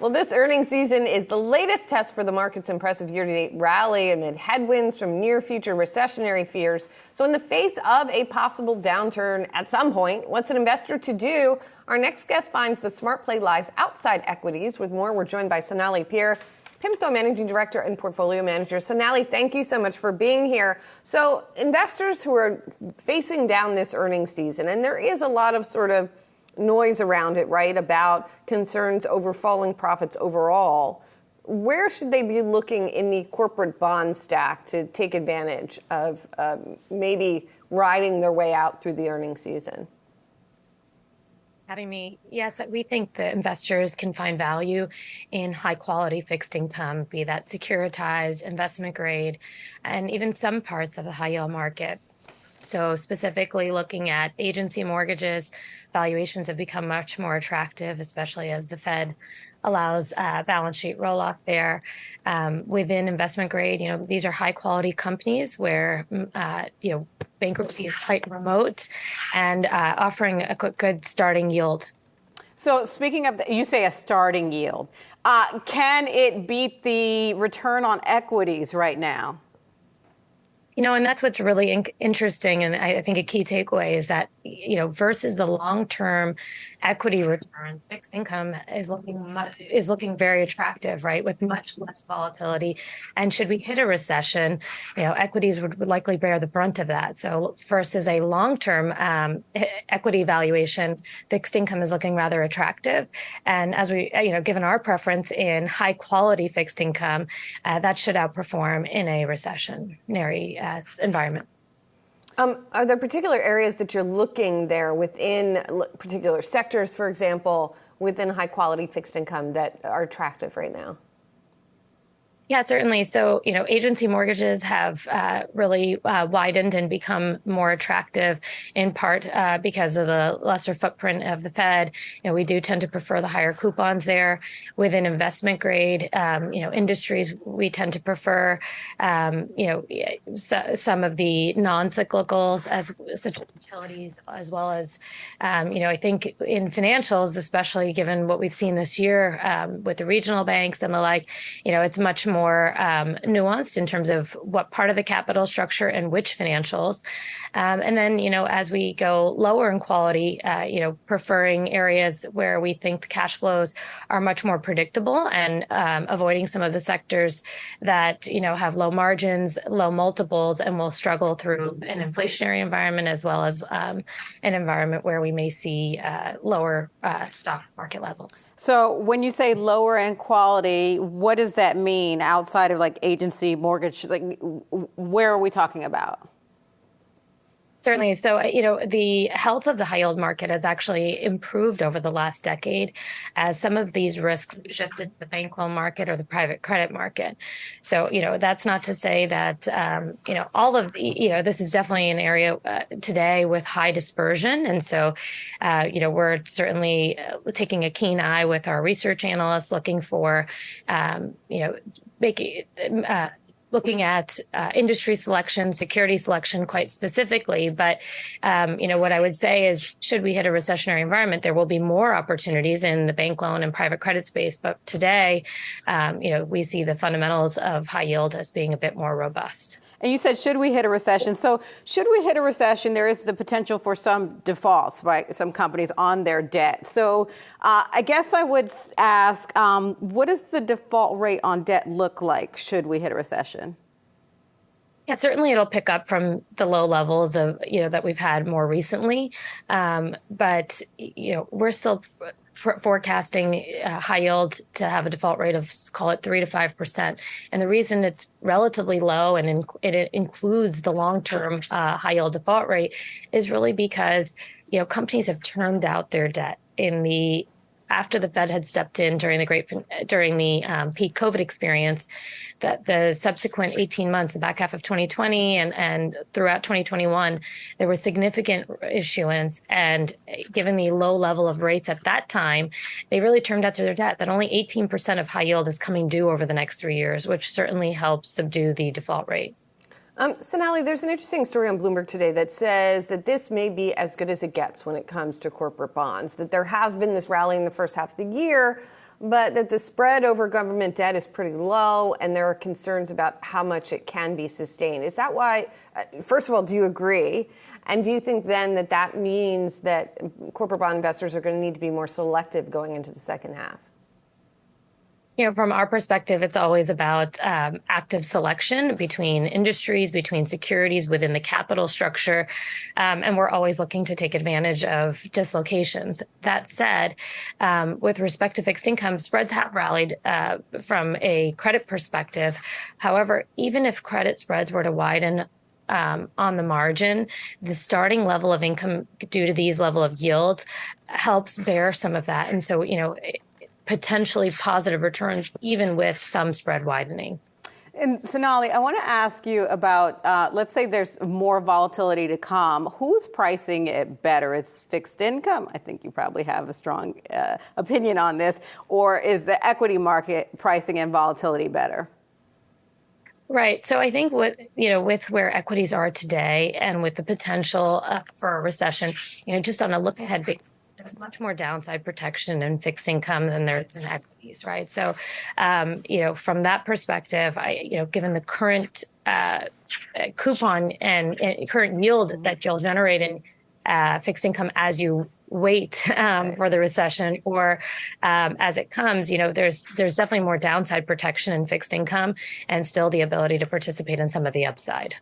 Well, this earnings season is the latest test for the market's impressive year-to-date rally amid headwinds from near-future recessionary fears. So in the face of a possible downturn at some point, what's an investor to do? Our next guest finds the smart play lies outside equities. With more, we're joined by Sonali, Pier, PIMCO Managing Director and Portfolio Manager. Sonali, thank you so much for being here. So investors who are facing down this earnings season, and there is a lot of sort of noise around it, right, about concerns over falling profits overall. Where should they be looking in the corporate bond stack to take advantage of maybe riding their way out through the earnings season? Having me. Yes, we think that investors can find value in high quality fixed income, be that securitized, investment grade, and even some parts of the high yield market. So specifically looking at agency mortgages, valuations have become much more attractive, especially as the Fed allows balance sheet roll off there. Within investment grade, these are high quality companies where, bankruptcy is quite remote and offering a good starting yield. So speaking of, you say a starting yield, can it beat the return on equities right now? And that's what's really interesting. And I think a key takeaway is that, versus the long-term equity returns, fixed income is looking very attractive, right, with much less volatility. And should we hit a recession, equities would likely bear the brunt of that. So versus a long-term equity valuation, fixed income is looking rather attractive. And as we, given our preference in high-quality fixed income, that should outperform in a recessionary environment. Are there particular areas that you're looking there within particular sectors, for example, within high quality fixed income that are attractive right now? Yeah, certainly. So, agency mortgages have really widened and become more attractive in part because of the lesser footprint of the Fed. We do tend to prefer the higher coupons there. Within investment grade, industries, we tend to prefer, some of the non-cyclicals such as utilities, as well as, I think in financials, especially given what we've seen this year with the regional banks and the like, it's much more nuanced in terms of what part of the capital structure and which financials. And then, as we go lower in quality, preferring areas where we think the cash flows are much more predictable and avoiding some of the sectors that, have low margins, low multiples, and will struggle through an inflationary environment as well as an environment where we may see lower stock market levels. So when you say lower end quality, what does that mean outside of like agency mortgage? Like, where are we talking about? Certainly. So, the health of the high yield market has actually improved over the last decade as some of these risks shifted to the bank loan market or the private credit market. So, that's not to say that, all of the, this is definitely an area today with high dispersion. And so, we're certainly taking a keen eye with our research analysts looking for, looking at industry selection, security selection quite specifically. But, what I would say is should we hit a recessionary environment, there will be more opportunities in the bank loan and private credit space. But today, we see the fundamentals of high yield as being a bit more robust. And you said, should we hit a recession? So should we hit a recession, there is the potential for some defaults, right? Some companies on their debt. So I guess I would ask, what does the default rate on debt look like should we hit a recession? Yeah, certainly it'll pick up from the low levels of, that we've had more recently. But, we're still forecasting high yield to have a default rate of, call it 3 to 5%. And the reason it's relatively low and it includes the long-term high yield default rate is really because, companies have termed out their debt after the Fed had stepped in during the peak COVID experience. That the subsequent 18 months, the back half of 2020 and throughout 2021, there was significant issuance. And given the low level of rates at that time, they really termed out to their debt that only 18% of high yield is coming due over the next 3 years, which certainly helps subdue the default rate. Sonali, there's an interesting story on Bloomberg today that says that this may be as good as it gets when it comes to corporate bonds, that there has been this rally in the first half of the year, but that the spread over government debt is pretty low, and there are concerns about how much it can be sustained. Is that why, first of all, do you agree? And do you think then that that means that corporate bond investors are going to need to be more selective going into the second half? From our perspective, it's always about active selection between industries, between securities within the capital structure, and we're always looking to take advantage of dislocations. That said, with respect to fixed income, spreads have rallied from a credit perspective. However, even if credit spreads were to widen on the margin, the starting level of income due to these level of yields helps bear some of that. And so, potentially positive returns, even with some spread widening. And Sonali, I want to ask you about, let's say there's more volatility to come. Who's pricing it better? Is fixed income? I think you probably have a strong opinion on this. Or is the equity market pricing in volatility better? Right. So I think with where equities are today and with the potential for a recession, just on a look ahead basis, there's much more downside protection in fixed income than there's in equities, right? So, from that perspective, given the current coupon and current yield that you'll generate in fixed income as you wait for the recession or as it comes, there's definitely more downside protection in fixed income and still the ability to participate in some of the upside.